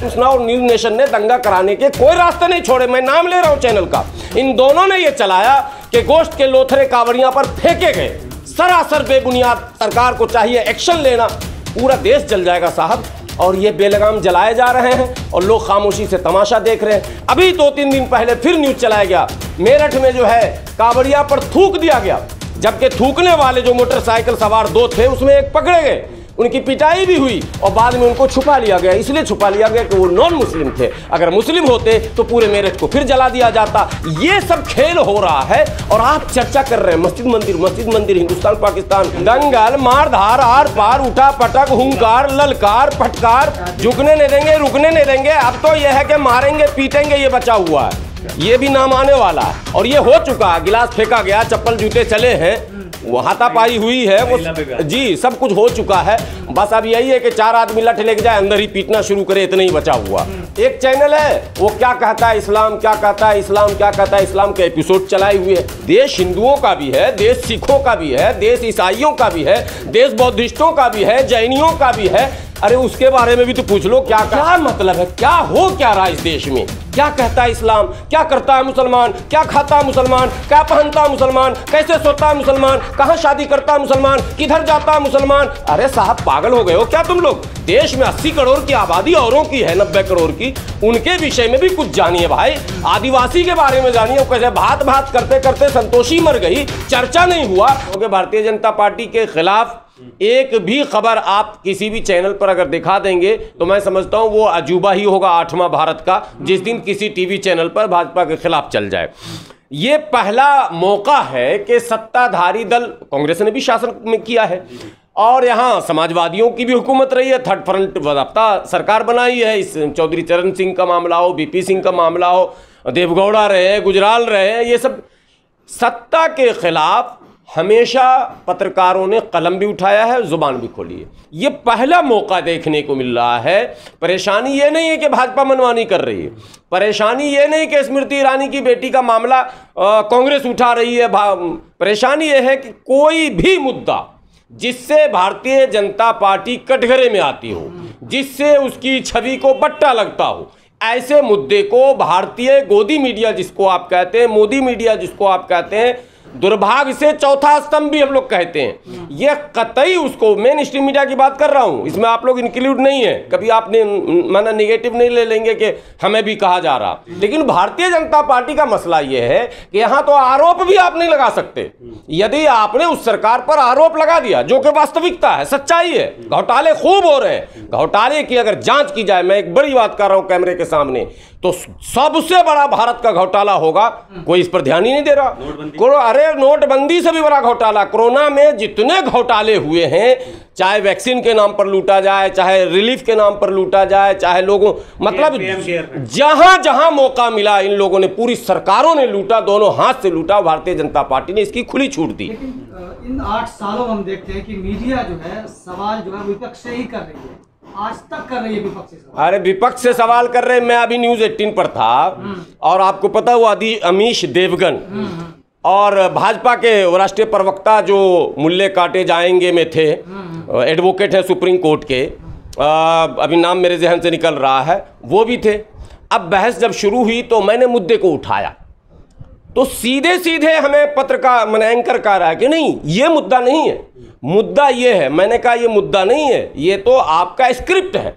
सूचना और news nation ने दंगा कराने के कोई रास्ते नहीं छोड़े। मैं नाम ले रहा हूं चैनल का। इन दोनों ने यह चलाया कि गोश्त के लोथरे कावड़ियां पर फेंके गए, सरासर बेबुनियाद। सरकार को चाहिए एक्शन लेना। पूरा देश जल जाएगा साहब, और ये बेलगाम जलाए जा रहे हैं और लोग खामोशी से तमाशा देख रहे हैं। अभी 2-3 दिन पहले फिर न्यूज चलाया गया, मेरठ में जो है कावड़िया पर थूक दिया गया, जबकि थूकने वाले जो मोटरसाइकिल सवार 2 थे उसमें एक पकड़े गए, उनकी पिटाई भी हुई और बाद में उनको छुपा लिया गया। इसलिए छुपा लिया गया कि वो नॉन मुस्लिम थे। अगर मुस्लिम होते तो पूरे मेरठ को फिर जला दिया जाता। ये सब खेल हो रहा है और आप चर्चा कर रहे हैं मस्जिद मंदिर, हिंदुस्तान पाकिस्तान, दंगल, मारधार, आर पार, उठा पटक, हुंकार, ललकार, फटकार, झुकने नहीं देंगे, रुकने नहीं देंगे। अब तो यह है कि मारेंगे पीटेंगे, ये बचा हुआ है, ये भी नाम आने वाला है। और ये हो चुका, गिलास फेंका गया, चप्पल जूते चले हैं, वो हाथापाई हुई है, वो जी सब कुछ हो चुका है। बस अब यही है कि 4 आदमी लठ लेके जाए अंदर ही पीटना शुरू करे, इतना ही बचा हुआ। एक चैनल है वो क्या कहता है इस्लाम, क्या कहता है इस्लाम, क्या कहता है इस्लाम के एपिसोड चलाए हुए है। देश हिंदुओं का भी है, देश सिखों का भी है, देश ईसाइयों का भी है, देश बौद्धिस्टों का भी है, जैनियों का भी है। अरे उसके बारे में भी तो पूछ लो, क्या मतलब है, क्या हो क्या रहा इस देश में, क्या कहता है इस्लाम, क्या करता है मुसलमान, क्या खाता है मुसलमान, क्या पहनता है मुसलमान, कैसे सोता है मुसलमान, कहाँ शादी करता है मुसलमान, किधर जाता है मुसलमान। अरे साहब पागल हो गए हो क्या तुम लोग। देश में 80 करोड़ की आबादी औरों की है, 90 करोड़ की, उनके विषय में भी कुछ जानिए भाई। आदिवासी के बारे में जानिए, कैसे भात करते करते संतोषी मर गई, चर्चा नहीं हुआ। क्योंकि भारतीय जनता पार्टी के खिलाफ एक भी खबर आप किसी भी चैनल पर अगर दिखा देंगे तो मैं समझता हूं वो अजूबा ही होगा 8वां भारत का, जिस दिन किसी टीवी चैनल पर भाजपा के खिलाफ चल जाए। ये पहला मौका है कि सत्ताधारी दल, कांग्रेस ने भी शासन में किया है और यहां समाजवादियों की भी हुकूमत रही है, थर्ड फ्रंट बाज़ाब्ता सरकार बनाई है। इस चौधरी चरण सिंह का मामला हो, बीपी सिंह का मामला हो, देवगौड़ा रहे, गुजराल रहे, ये सब सत्ता के खिलाफ हमेशा पत्रकारों ने कलम भी उठाया है, जुबान भी खोली है। ये पहला मौका देखने को मिल रहा है। परेशानी ये नहीं है कि भाजपा मनमानी कर रही है, परेशानी ये नहीं कि स्मृति ईरानी की बेटी का मामला कांग्रेस उठा रही है। परेशानी ये है कि कोई भी मुद्दा जिससे भारतीय जनता पार्टी कटघरे में आती हो, जिससे उसकी छवि को बट्टा लगता हो, ऐसे मुद्दे को भारतीय गोदी मीडिया जिसको आप कहते हैं, मोदी मीडिया जिसको आप कहते हैं, दुर्भाग्य से चौथा स्तंभ भी हम लोग कहते हैं, ये कतई उसको, मेन स्ट्रीम मीडिया की बात कर रहा हूं, इसमें आप लोग इंक्लूड नहीं है। कभी आपने माना नेगेटिव नहीं ले लेंगे कि हमें भी कहा जा रहा। लेकिन भारतीय जनता पार्टी का मसला ये है कि यहां तो आरोप भी आप नहीं लगा सकते। यदि आपने उस सरकार पर आरोप लगा दिया, जो कि वास्तविकता है, सच्चाई है, घोटाले खूब हो रहे हैं, घोटाले की अगर जांच की जाए, मैं एक बड़ी बात कर रहा हूं कैमरे के सामने, तो सबसे बड़ा भारत का घोटाला होगा। कोई इस पर ध्यान ही नहीं दे रहा। अरे नोटबंदी से भी बड़ा घोटाला, कोरोना में जितने घोटाले हुए हैं, चाहे वैक्सीन के नाम पर लूटा जाए, चाहे रिलीफ के नाम पर लूटा जाए, चाहे लोगों, मतलब जहां जहां मौका मिला इन लोगों ने, पूरी सरकारों ने लूटा, दोनों हाथ से लूटा। भारतीय जनता पार्टी ने इसकी खुली छूट दी। इन 8 सालों में हम देखते हैं कि मीडिया जो है सवाल जो है विपक्ष से ही कर रही है, आज तक कर रही है विपक्ष से सवाल। अरे विपक्ष से सवाल कर रहे हैं। मैं अभी न्यूज 18 पर था और आपको पता हुआ अमीश देवगन और भाजपा के राष्ट्रीय प्रवक्ता जो मुल्ले काटे जाएंगे में थे, एडवोकेट हैं सुप्रीम कोर्ट के, अभी नाम मेरे जहन से निकल रहा है, वो भी थे। अब बहस जब शुरू हुई तो मैंने मुद्दे को उठाया, तो सीधे सीधे हमें पत्रकार मैंने एंकर कह रहा है कि नहीं ये मुद्दा नहीं है, मुद्दा ये है। मैंने कहा ये मुद्दा नहीं है, ये तो आपका स्क्रिप्ट है।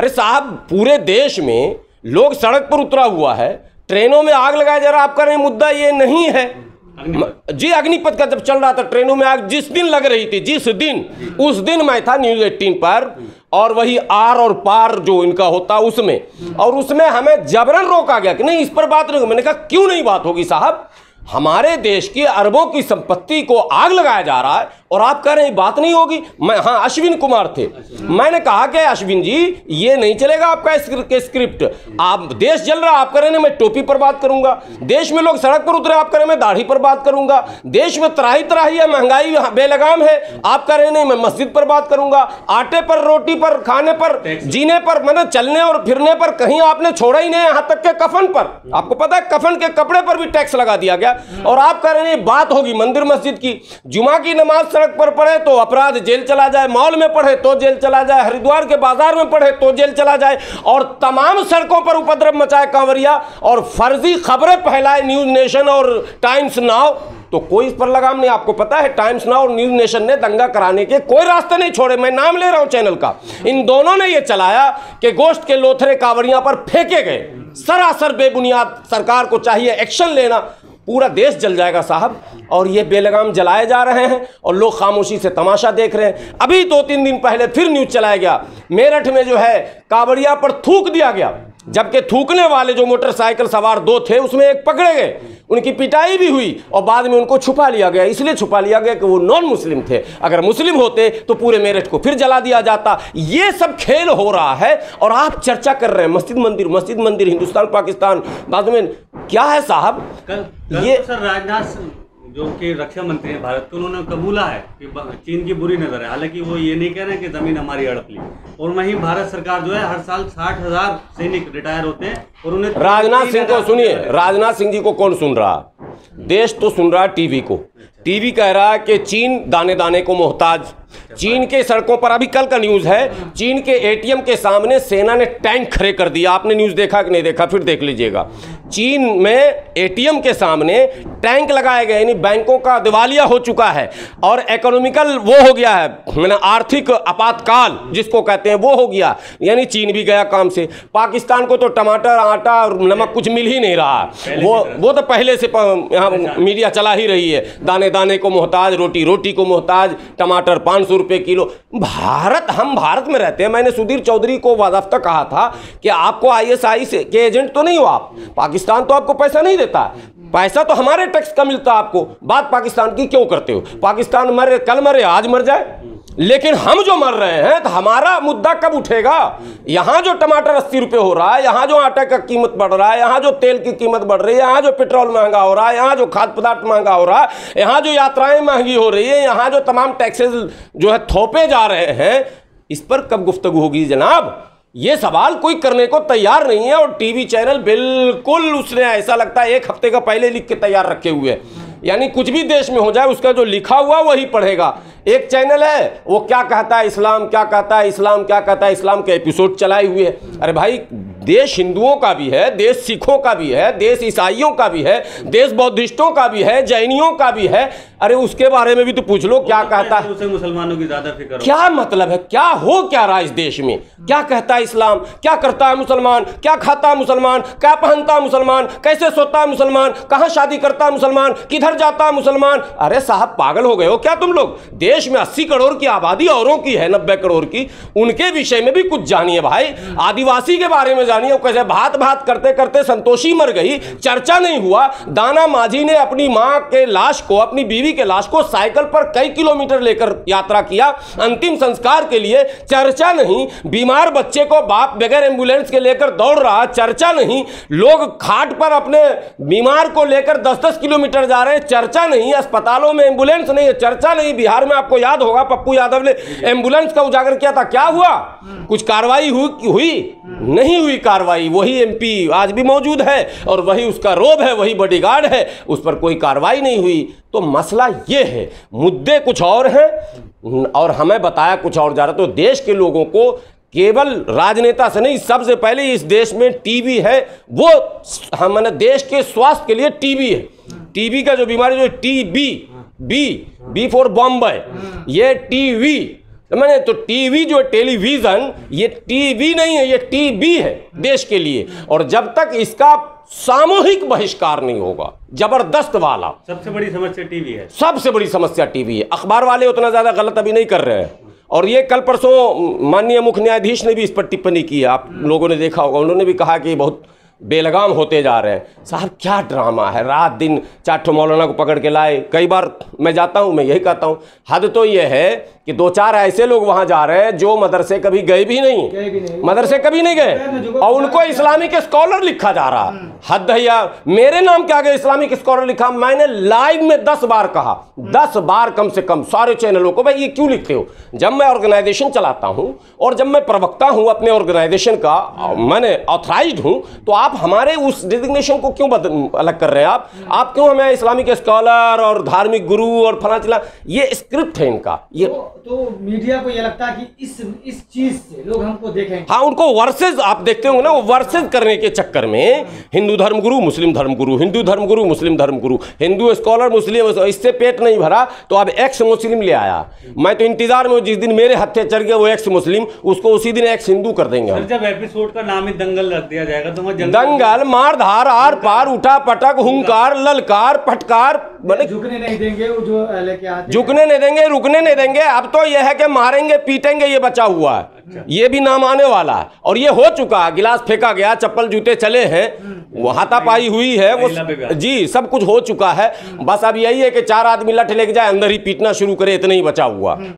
अरे साहब पूरे देश में लोग सड़क पर उतरा हुआ है, ट्रेनों में आग लगाया जा रहा, आप कह रहे हैं मुद्दा ये नहीं है। जी अग्निपथ का जब चल रहा था ट्रेनों में आग, जिस दिन लग रही थी, जिस दिन, उस दिन मैं था न्यूज 18 पर, और वही आर और पार जो इनका होता उसमें, और उसमें हमें जबरन रोका गया कि नहीं इस पर बात नहीं। मैंने कहा क्यों नहीं बात होगी साहब, हमारे देश की अरबों की संपत्ति को आग लगाया जा रहा है और आप कह रहे हैं बात नहीं होगी। मैं, हाँ अश्विन कुमार थे, मैंने कहा कि अश्विन जी ये नहीं चलेगा आपका स्क्रिप्ट, आप देश जल रहा, आप कह रहे हैं मैं टोपी पर बात करूंगा, देश में लोग सड़क पर उतरे, आप कह रहे हैं मैं दाढ़ी पर बात करूंगा, देश में तराही तराही है, महंगाई बेलगाम है, आप कह रहे हैं मैं मस्जिद पर बात करूंगा, आटे पर, रोटी पर, खाने पर, जीने पर, मतलब चलने और फिरने पर कहीं आपने छोड़ा ही नहीं, यहां तक के कफन पर। आपको पता है कफन के कपड़े पर भी टैक्स लगा दिया गया। और आप कह रहे हैं बात होगी मंदिर मस्जिद की। जुमा की नमाज सड़क पर पढ़े तो अपराध जेल चला जाए, मॉल में पढ़े तो जेल चला जाए, हरिद्वार के बाजार में पढ़े तो जेल चला जाए, और तमाम सड़कों पर उपद्रव मचाए कांवरिया और फर्जी खबरें फैलाए न्यूज नेशन और टाइम्स नाउ, तो कोई इस पर लगाम नहीं। आपको पता है टाइम्स नाउ और न्यूज नेशन ने दंगा कराने के कोई रास्ते नहीं छोड़े। मैं नाम ले रहा हूं चैनल का। इन दोनों ने यह चलाया कि गोश्त के लोथरे कांवरियां पर फेंके गए, सरासर बेबुनियाद। सरकार को चाहिए एक्शन लेना। पूरा देश जल जाएगा साहब, और ये बेलगाम जलाए जा रहे हैं और लोग खामोशी से तमाशा देख रहे हैं। अभी 2-3 दिन पहले फिर न्यूज चलाया गया, मेरठ में जो है कांवरिया पर थूक दिया गया, जबकि थूकने वाले जो मोटरसाइकिल सवार 2 थे उसमें एक पकड़े गए, उनकी पिटाई भी हुई और बाद में उनको छुपा लिया गया। इसलिए छुपा लिया गया कि वो नॉन मुस्लिम थे। अगर मुस्लिम होते तो पूरे मेरठ को फिर जला दिया जाता। ये सब खेल हो रहा है और आप चर्चा कर रहे हैं मस्जिद मंदिर, हिंदुस्तान पाकिस्तान। बाद में क्या है साहब, ये तो सर राजनाथ जो कि रक्षा मंत्री हैं भारत के, उन्होंने कबूला है कि चीन की बुरी नजर है। हालांकि वो ये नहीं कह रहे हैं कि जमीन हमारी हड़प ली। और वहीं भारत सरकार जो है हर साल 60,000 सैनिक रिटायर होते हैं और उन्हें राजनाथ सिंह को सुनिए, राजनाथ सिंह जी को कौन सुन रहा? देश तो सुन रहा है टीवी को। टीवी कह रहा है कि चीन दाने दाने को मोहताज। चीन के सड़कों पर अभी कल का न्यूज है, चीन के एटीएम के सामने सेना ने टैंक खड़े कर दिया। आपने न्यूज देखा कि नहीं देखा, फिर देख लीजिएगा। चीन में एटीएम के सामने टैंक लगाए गए, यानी बैंकों का दिवालिया हो चुका है और इकोनॉमिकल वो हो गया है, मैंने आर्थिक आपातकाल जिसको कहते हैं वो हो गया, यानी चीन भी गया काम से। पाकिस्तान को तो टमाटर, आटा और नमक कुछ मिल ही नहीं रहा। वो तो पहले से यहाँ मीडिया चला ही रही है, दाने दाने को मोहताज, रोटी रोटी को मोहताज, टमाटर 500 रुपए किलो। हम भारत में रहते हैं। मैंने सुधीर चौधरी को वादाफ्ता कहा था कि आपको ISI से के एजेंट तो नहीं हो आप, पाकिस्तान तो आपको पैसा नहीं देता, पैसा तो हमारे टैक्स का मिलता है आपको, बात पाकिस्तान की क्यों करते हो? पाकिस्तान मरे, कल मरे, आज मर जाए, लेकिन हम जो मर रहे हैं तो हमारा मुद्दा कब उठेगा? यहां जो टमाटर 80 रुपए हो रहा है, यहां जो आटा का कीमत बढ़ रहा है, यहां जो तेल की कीमत बढ़ रही है, यहां जो पेट्रोल महंगा हो रहा है, यहां जो खाद्य पदार्थ महंगा हो रहा है, यहां जो यात्राएं महंगी हो रही है, यहां जो तमाम टैक्सेस जो है थोपे जा रहे हैं, इस पर कब गुफ्तगू होगी जनाब? ये सवाल कोई करने को तैयार नहीं है। और टीवी चैनल बिल्कुल उसने ऐसा लगता है 1 हफ्ते का पहले लिख के तैयार रखे हुए हैं, यानी कुछ भी देश में हो जाए उसका जो लिखा हुआ वही पढ़ेगा। एक चैनल है वो क्या कहता है इस्लाम, क्या कहता है इस्लाम, क्या कहता है इस्लाम के एपिसोड चलाए हुए है। अरे भाई, देश हिंदुओं का भी है, देश सिखों का भी है, देश ईसाइयों का भी है, देश बौद्धिस्टों का भी है, जैनियों का भी है। अरे उसके बारे में भी तो पूछ लो क्या कहता है। उसे मुसलमानों की ज्यादा फिक्र, क्या मतलब है, क्या हो क्या रहा इस देश में? क्या कहता है इस्लाम, क्या करता है मुसलमान, क्या खाता है मुसलमान, क्या पहनता है मुसलमान, कैसे सोता है मुसलमान, कहां शादी करता है मुसलमान, किधर जाता है मुसलमान? अरे साहब पागल हो गए हो क्या तुम लोग? देश में 80 करोड़ की आबादी औरों की है, 90 करोड़ की, उनके विषय में भी कुछ जानिए भाई। आदिवासी के बारे में जानिए, कैसे भात भात करते करते संतोषी मर गई, चर्चा नहीं हुआ। दाना माझी ने अपनी मां के लाश को, अपनी बीवी के लाश को साइकिल पर कई किलोमीटर लेकर यात्रा किया अंतिम संस्कार के लिए, चर्चा नहीं। बीमार बच्चे को बाप बगैर एम्बुलेंस के लेकर दौड़ रहा, चर्चा नहीं। लोग खाट पर अपने बीमार को लेकर 10-10 किलोमीटर जा रहे हैं, चर्चा नहीं। अस्पतालों में एम्बुलेंस नहीं है, चर्चा नहीं। बिहार में आपको याद होगा पप्पू यादव ने एम्बुलेंस का उजागर किया था, क्या हुआ? कुछ कार्रवाई हुई? नहीं हुई कार्रवाई। वही MP आज भी मौजूद है और वही उसका रोब है, वही बॉडीगार्ड है, उस पर कोई कार्रवाई नहीं हुई। तो मसला ये है, मुद्दे कुछ और हैं और हमें बताया कुछ और जा रहा। तो देश के लोगों को केवल राजनेता से नहीं, सबसे पहले इस देश में टीबी है, वो हमने देश के स्वास्थ्य के लिए टीबी है। टीबी का जो बीमारी जो बी फॉर बॉम्बे, ये टीवी मैंने तो टीवी जो टेलीविजन, ये टीवी नहीं है, ये टीबी है देश के लिए। और जब तक इसका सामूहिक बहिष्कार नहीं होगा, जबरदस्त वाला, सबसे बड़ी समस्या टीवी है। सबसे बड़ी समस्या टीवी है। अखबार वाले उतना ज्यादा गलत अभी नहीं कर रहे हैं। और ये कल परसों माननीय मुख्य न्यायाधीश ने भी इस पर टिप्पणी की है, आप लोगों ने देखा होगा। उन्होंने भी कहा कि बहुत बेलगाम होते जा रहे हैं। साहब क्या ड्रामा है, रात दिन 4 ठो मौलाना को पकड़ के लाए। कई बार मैं जाता हूँ, मैं यही कहता हूँ, हद तो ये है कि 2-4 ऐसे लोग वहां जा रहे हैं जो मदरसे कभी गए भी नहीं, मदरसे कभी नहीं गए, और उनको इस्लामिक स्कॉलर लिखा जा रहा। हद है यार, मेरे नाम के आगे इस्लामिक स्कॉलर लिखा। मैंने लाइव में 10 बार कहा, 10 बार कम से कम सारे चैनलों को, भाई ये क्यों लिखते हो? जब मैं ऑर्गेनाइजेशन चलाता हूं और जब मैं प्रवक्ता हूं अपने ऑर्गेनाइजेशन का, मैंने ऑथराइज्ड हूं, तो आप हमारे उस डिजिग्नेशन को क्यों अलग कर रहे हैं? आप क्यों हमें इस्लामिक स्कॉलर और धार्मिक गुरु और फला चला? ये स्क्रिप्ट है इनका। ये तो मीडिया को ये लगता है कि इस चीज से लोग हमको देखेंगे। हाँ, उनको वर्सेस आप देखते होंगे ना, वो वर्सेस करने के चक्कर में हिंदू धर्मगुरु मुस्लिम धर्मगुरु, हिंदू धर्मगुरु मुस्लिम धर्मगुरु, हिंदू स्कॉलर मुस्लिम, इससे पेट नहीं भरा तो अब एक्स मुस्लिम ले आया। मैं तो इंतजार में हूं, जिस दिन मेरे हत्थे चढ़ गए वो एक्स मुस्लिम, उसको उसी दिन एक्स हिंदू कर देंगे। सर, जब एपिसोड का नाम ही दंगल रख दिया जाएगा तो दंगल, मार धार, आर पार, उठा पटक, हुंकार, ललकार, फटकार, झुकने नहीं देंगे, वो जो लेके आते झुकने नहीं देंगे, रुकने नहीं देंगे। अब तो यह है कि मारेंगे पीटेंगे, ये बचा हुआ है। अच्छा। ये भी नाम आने वाला है, और ये हो चुका है। गिलास फेंका गया, चप्पल जूते चले हैं, वो हाथापाई हुई है, वो जी सब कुछ हो चुका है। बस अब यही है कि 4 आदमी लठ लेके जाए, अंदर ही पीटना शुरू करे, इतना ही बचा हुआ।